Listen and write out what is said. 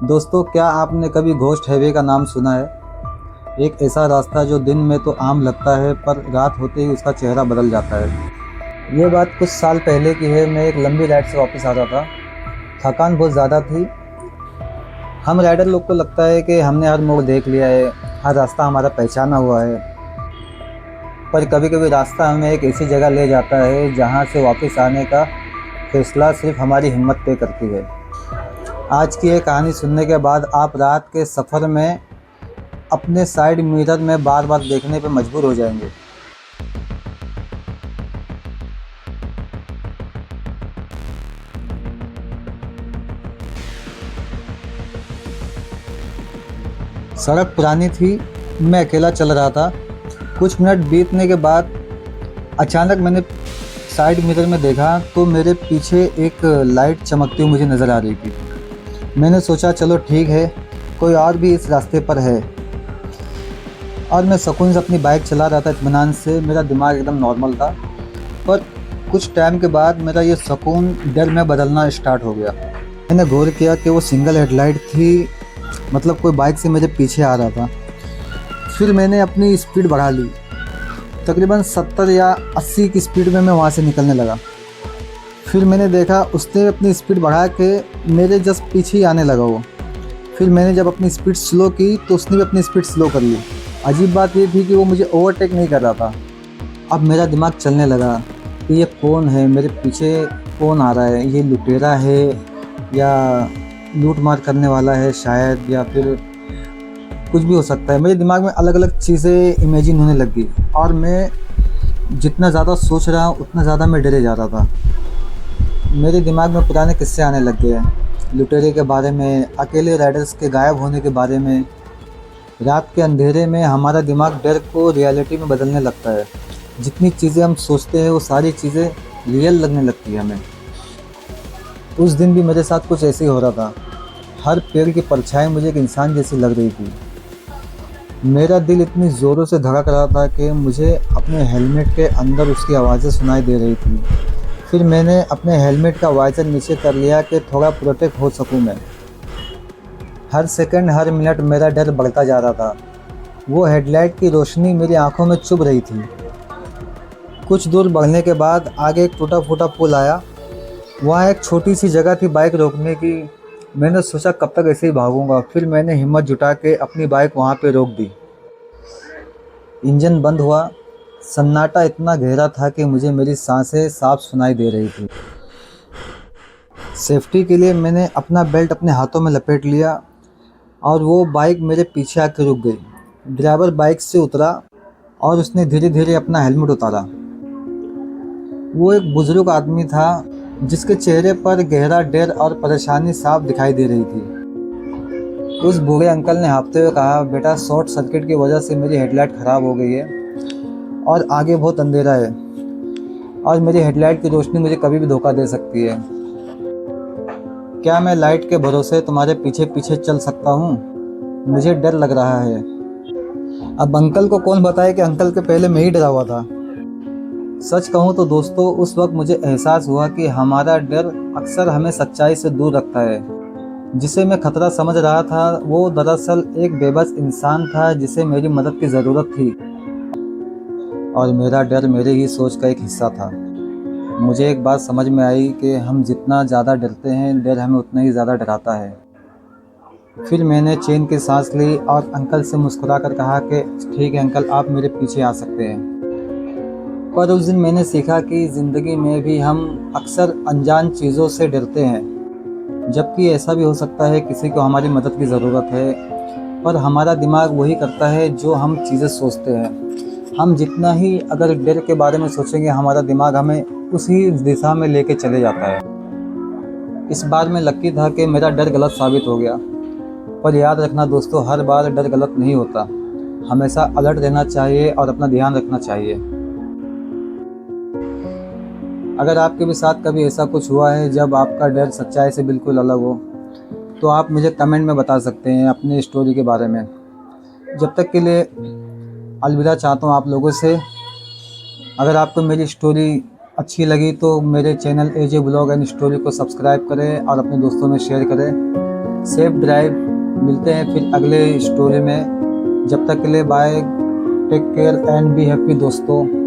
दोस्तों, क्या आपने कभी घोस्ट हाईवे का नाम सुना है? एक ऐसा रास्ता जो दिन में तो आम लगता है पर रात होते ही उसका चेहरा बदल जाता है। ये बात कुछ साल पहले की है। मैं एक लंबी राइड से वापस आ रहा था। थकान बहुत ज़्यादा थी। हम राइडर लोग को लगता है कि हमने हर मोड़ देख लिया है, हर रास्ता हमारा पहचाना हुआ है। पर कभी कभी रास्ता हमें एक ऐसी जगह ले जाता है जहाँ से वापस आने का फैसला सिर्फ हमारी हिम्मत तय करती है। आज की ये कहानी सुनने के बाद आप रात के सफ़र में अपने साइड मिरर में बार बार देखने पर मजबूर हो जाएंगे। सड़क पुरानी थी। मैं अकेला चल रहा था। कुछ मिनट बीतने के बाद अचानक मैंने साइड मिरर में देखा तो मेरे पीछे एक लाइट चमकती हुई मुझे नज़र आ रही थी। मैंने सोचा चलो ठीक है, कोई और भी इस रास्ते पर है। और मैं सुकून से अपनी बाइक चला रहा था इत्मीनान से। मेरा दिमाग एकदम नॉर्मल था। पर कुछ टाइम के बाद मेरा ये सुकून डर में बदलना स्टार्ट हो गया। मैंने गौर किया कि वो सिंगल हेडलाइट थी, मतलब कोई बाइक से मेरे पीछे आ रहा था। फिर मैंने अपनी स्पीड बढ़ा ली। तकरीबन 70 या 80 की स्पीड में मैं वहाँ से निकलने लगा। फिर मैंने देखा उसने अपनी स्पीड बढ़ा के मेरे जस्ट पीछे ही आने लगा वो। फिर मैंने जब अपनी स्पीड स्लो की तो उसने भी अपनी स्पीड स्लो कर ली। अजीब बात ये थी कि वो मुझे ओवरटेक नहीं कर रहा था। अब मेरा दिमाग चलने लगा कि ये कौन है, मेरे पीछे कौन आ रहा है? ये लुटेरा है या लूट मार करने वाला है शायद, या फिर कुछ भी हो सकता है। मेरे दिमाग में अलग अलग चीज़ें इमेजिन होने लग गई और मैं जितना ज़्यादा सोच रहा हूँ उतना ज़्यादा मैं डरे जा रहा था। मेरे दिमाग में पुराने किस्से आने लग गए, लुटेरे के बारे में, अकेले राइडर्स के गायब होने के बारे में। रात के अंधेरे में हमारा दिमाग डर को रियलिटी में बदलने लगता है। जितनी चीज़ें हम सोचते हैं वो सारी चीज़ें रियल लगने लगती है हमें। उस दिन भी मेरे साथ कुछ ऐसे ही हो रहा था। हर पेड़ की परछाई मुझे एक इंसान जैसी लग रही थी। मेरा दिल इतनी ज़ोरों से धड़क रहा था कि मुझे अपने हेलमेट के अंदर उसकी आवाज़ें सुनाई दे रही थी। फिर मैंने अपने हेलमेट का वाइज़र नीचे कर लिया कि थोड़ा प्रोटेक्ट हो सकूं मैं। हर सेकंड हर मिनट मेरा डर बढ़ता जा रहा था। वो हेडलाइट की रोशनी मेरी आंखों में चुभ रही थी। कुछ दूर बढ़ने के बाद आगे एक टूटा फूटा पुल आया। वहाँ एक छोटी सी जगह थी बाइक रोकने की। मैंने सोचा कब तक ऐसे ही भागूंगा। फिर मैंने हिम्मत जुटा के अपनी बाइक वहाँ पे रोक दी। इंजन बंद हुआ। सन्नाटा इतना गहरा था कि मुझे मेरी सांसें साफ सुनाई दे रही थी। सेफ्टी के लिए मैंने अपना बेल्ट अपने हाथों में लपेट लिया और वो बाइक मेरे पीछे आके रुक गई। ड्राइवर बाइक से उतरा और उसने धीरे धीरे अपना हेलमेट उतारा। वो एक बुजुर्ग आदमी था जिसके चेहरे पर गहरा डर और परेशानी साफ दिखाई दे रही थी। उस बूढ़े अंकल ने हाँफते हुए कहा, बेटा, शॉर्ट सर्किट की वजह से मेरी हेडलाइट ख़राब हो गई है और आगे बहुत अंधेरा है और मेरी हेडलाइट की रोशनी मुझे कभी भी धोखा दे सकती है। क्या मैं लाइट के भरोसे तुम्हारे पीछे पीछे चल सकता हूँ? मुझे डर लग रहा है। अब अंकल को कौन बताए कि अंकल के पहले मैं ही डरा हुआ था। सच कहूँ तो दोस्तों, उस वक्त मुझे एहसास हुआ कि हमारा डर अक्सर हमें सच्चाई से दूर रखता है। जिसे मैं खतरा समझ रहा था वो दरअसल एक बेबस इंसान था जिसे मेरी मदद की ज़रूरत थी। और मेरा डर मेरे ही सोच का एक हिस्सा था। मुझे एक बात समझ में आई कि हम जितना ज़्यादा डरते हैं, डर हमें उतना ही ज़्यादा डराता है। फिर मैंने चैन की सांस ली और अंकल से मुस्कुरा कर कहा कि ठीक है अंकल, आप मेरे पीछे आ सकते हैं। पर उस दिन मैंने सीखा कि ज़िंदगी में भी हम अक्सर अनजान चीज़ों से डरते हैं, जबकि ऐसा भी हो सकता है किसी को हमारी मदद की ज़रूरत है। पर हमारा दिमाग वही करता है जो हम चीज़ें सोचते हैं। हम जितना ही अगर डर के बारे में सोचेंगे, हमारा दिमाग हमें उसी दिशा में लेके चले जाता है। इस बार मैं लकी था कि मेरा डर गलत साबित हो गया। पर याद रखना दोस्तों, हर बार डर गलत नहीं होता। हमेशा अलर्ट रहना चाहिए और अपना ध्यान रखना चाहिए। अगर आपके भी साथ कभी ऐसा कुछ हुआ है जब आपका डर सच्चाई से बिल्कुल अलग हो, तो आप मुझे कमेंट में बता सकते हैं अपनी स्टोरी के बारे में। जब तक के लिए अलविदा चाहता हूँ आप लोगों से। अगर आपको मेरी स्टोरी अच्छी लगी तो मेरे channel AJ blog and story को सब्सक्राइब करें और अपने दोस्तों में शेयर करें। Safe drive. मिलते हैं फिर अगले स्टोरी में। जब तक के लिए bye, take care and be happy दोस्तों।